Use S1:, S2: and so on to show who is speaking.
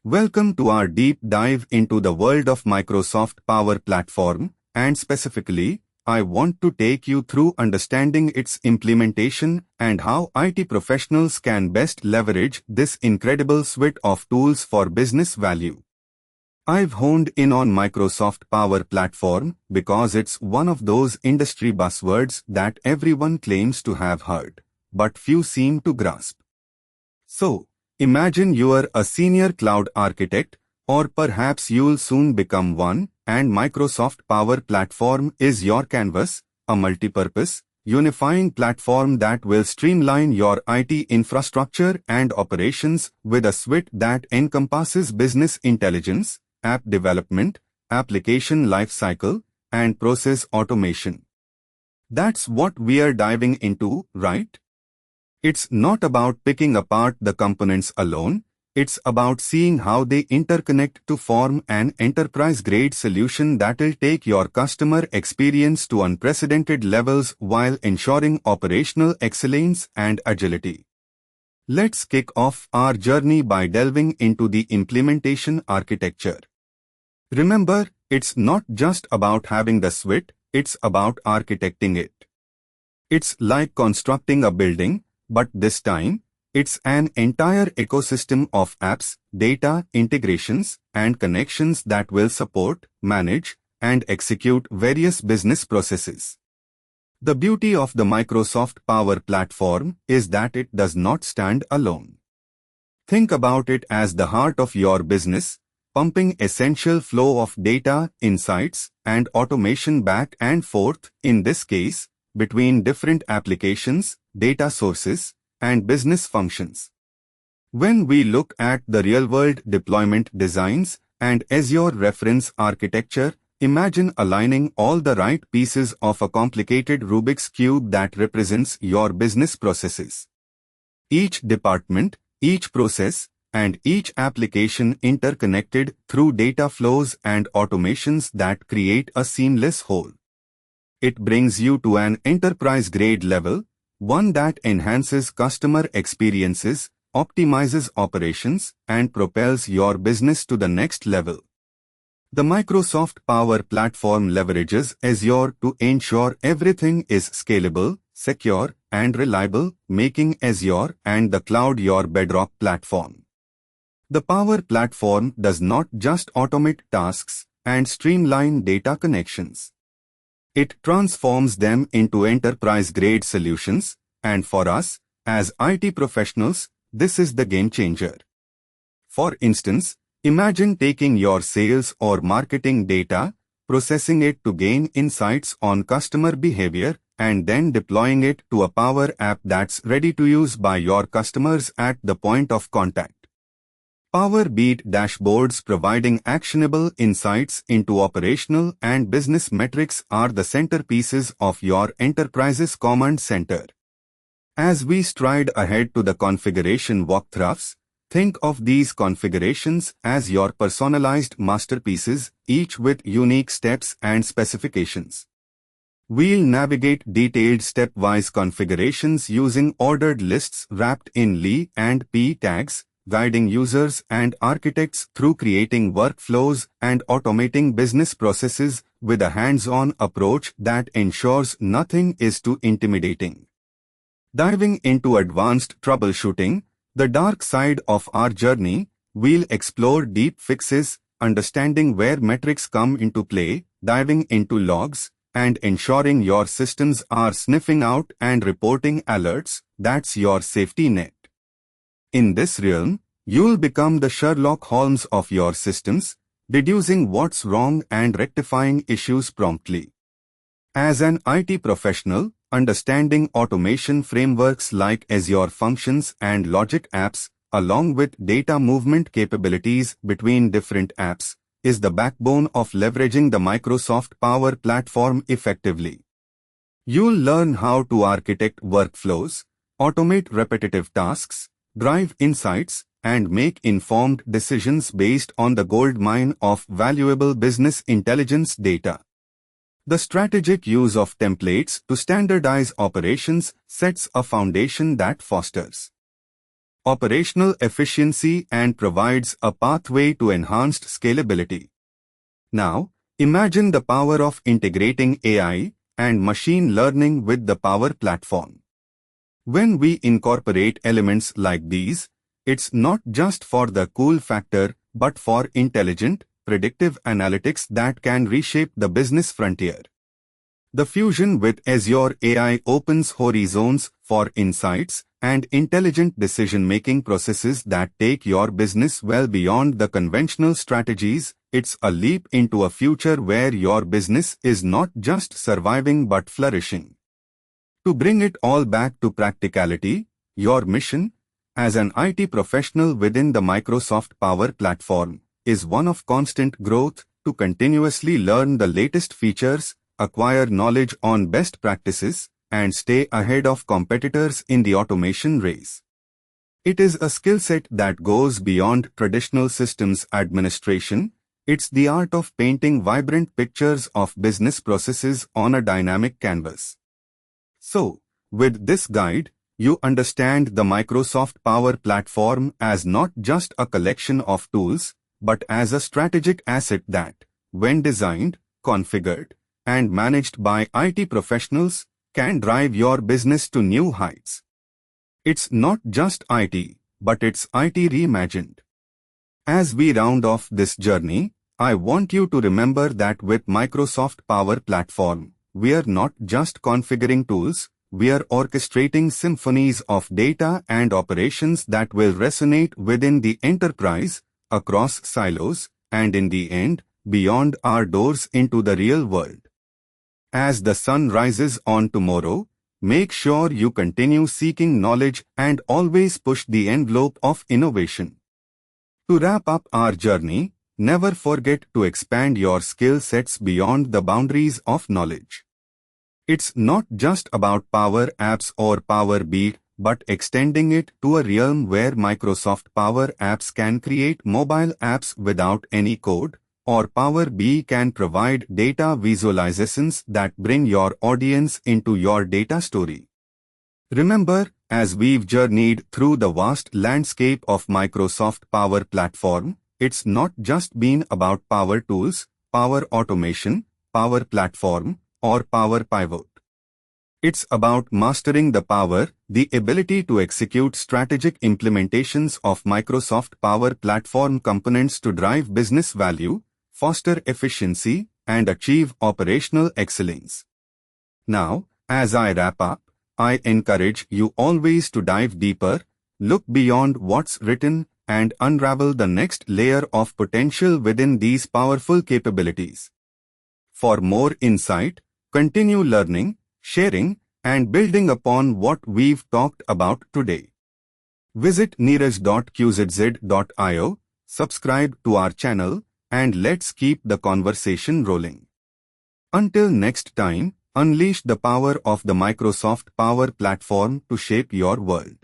S1: Welcome to our deep dive into the world of Microsoft Power Platform, and specifically, I want to take you through understanding its implementation and how IT professionals can best leverage this incredible suite of tools for business value. I've honed in on Microsoft Power Platform because it's one of those industry buzzwords that everyone claims to have heard, but few seem to grasp. So, imagine you're a senior cloud architect, or perhaps you'll soon become one, and Microsoft Power Platform is your canvas, a multi-purpose, unifying platform that will streamline your IT infrastructure and operations with a suite that encompasses business intelligence, app development, application lifecycle, and process automation. That's what we are diving into, right? It's not about picking apart the components alone, it's about seeing how they interconnect to form an enterprise-grade solution that'll take your customer experience to unprecedented levels while ensuring operational excellence and agility. Let's kick off our journey by delving into the implementation architecture. Remember, it's not just about having the suite, it's about architecting it. It's like constructing a building, but this time, it's an entire ecosystem of apps, data, integrations, and connections that will support, manage, and execute various business processes. The beauty of the Microsoft Power Platform is that it does not stand alone. Think about it as the heart of your business, pumping essential flow of data, insights, and automation back and forth, in this case, between different applications, data sources, and business functions. When we look at the real-world deployment designs and Azure reference architecture, imagine aligning all the right pieces of a complicated Rubik's Cube that represents your business processes. Each department, each process, and each application interconnected through data flows and automations that create a seamless whole. It brings you to an enterprise-grade level, one that enhances customer experiences, optimizes operations, and propels your business to the next level. The Microsoft Power Platform leverages Azure to ensure everything is scalable, secure, and reliable, making Azure and the cloud your bedrock platform. The Power Platform does not just automate tasks and streamline data connections. It transforms them into enterprise-grade solutions, and for us, as IT professionals, this is the game changer. For instance, imagine taking your sales or marketing data, processing it to gain insights on customer behavior, and then deploying it to a Power App that's ready to use by your customers at the point of contact. Power Beat dashboards providing actionable insights into operational and business metrics are the centerpieces of your enterprise's command center. As we stride ahead to the configuration walkthroughs, think of these configurations as your personalized masterpieces, each with unique steps and specifications. We'll navigate detailed stepwise configurations using ordered lists wrapped in Li and P tags, guiding users and architects through creating workflows and automating business processes with a hands-on approach that ensures nothing is too intimidating. Diving into advanced troubleshooting, the dark side of our journey, we'll explore deep fixes, understanding where metrics come into play, diving into logs, and ensuring your systems are sniffing out and reporting alerts. That's your safety net. In this realm, you'll become the Sherlock Holmes of your systems, deducing what's wrong and rectifying issues promptly. As an IT professional, understanding automation frameworks like Azure Functions and Logic Apps, along with data movement capabilities between different apps, is the backbone of leveraging the Microsoft Power Platform effectively. You'll learn how to architect workflows, automate repetitive tasks, drive insights, and make informed decisions based on the goldmine of valuable business intelligence data. The strategic use of templates to standardize operations sets a foundation that fosters operational efficiency and provides a pathway to enhanced scalability. Now, imagine the power of integrating AI and machine learning with the Power Platform. When we incorporate elements like these, it's not just for the cool factor, but for intelligent, predictive analytics that can reshape the business frontier. The fusion with Azure AI opens horizons for insights and intelligent decision-making processes that take your business well beyond the conventional strategies. It's a leap into a future where your business is not just surviving but flourishing. To bring it all back to practicality, your mission, as an IT professional within the Microsoft Power Platform, is one of constant growth to continuously learn the latest features, acquire knowledge on best practices, and stay ahead of competitors in the automation race. It is a skill set that goes beyond traditional systems administration. It's the art of painting vibrant pictures of business processes on a dynamic canvas. So, with this guide, you understand the Microsoft Power Platform as not just a collection of tools, but as a strategic asset that, when designed, configured, and managed by IT professionals, can drive your business to new heights. It's not just IT, but it's IT reimagined. As we round off this journey, I want you to remember that with Microsoft Power Platform, we are not just configuring tools, we are orchestrating symphonies of data and operations that will resonate within the enterprise, across silos, and in the end, beyond our doors into the real world. As the sun rises on tomorrow, make sure you continue seeking knowledge and always push the envelope of innovation. To wrap up our journey, never forget to expand your skill sets beyond the boundaries of knowledge. It's not just about Power Apps or Power BI, but extending it to a realm where Microsoft Power Apps can create mobile apps without any code, or Power BI can provide data visualizations that bring your audience into your data story. Remember, as we've journeyed through the vast landscape of Microsoft Power Platform, it's not just been about Power Tools, Power Automation, Power Platform, or Power Pivot. It's about mastering the power, the ability to execute strategic implementations of Microsoft Power Platform components to drive business value, foster efficiency, and achieve operational excellence. Now, as I wrap up, I encourage you always to dive deeper, look beyond what's written, and unravel the next layer of potential within these powerful capabilities. For more insight, continue learning, sharing, and building upon what we've talked about today. Visit neeraj.qzz.io, subscribe to our channel, and let's keep the conversation rolling. Until next time, unleash the power of the Microsoft Power Platform to shape your world.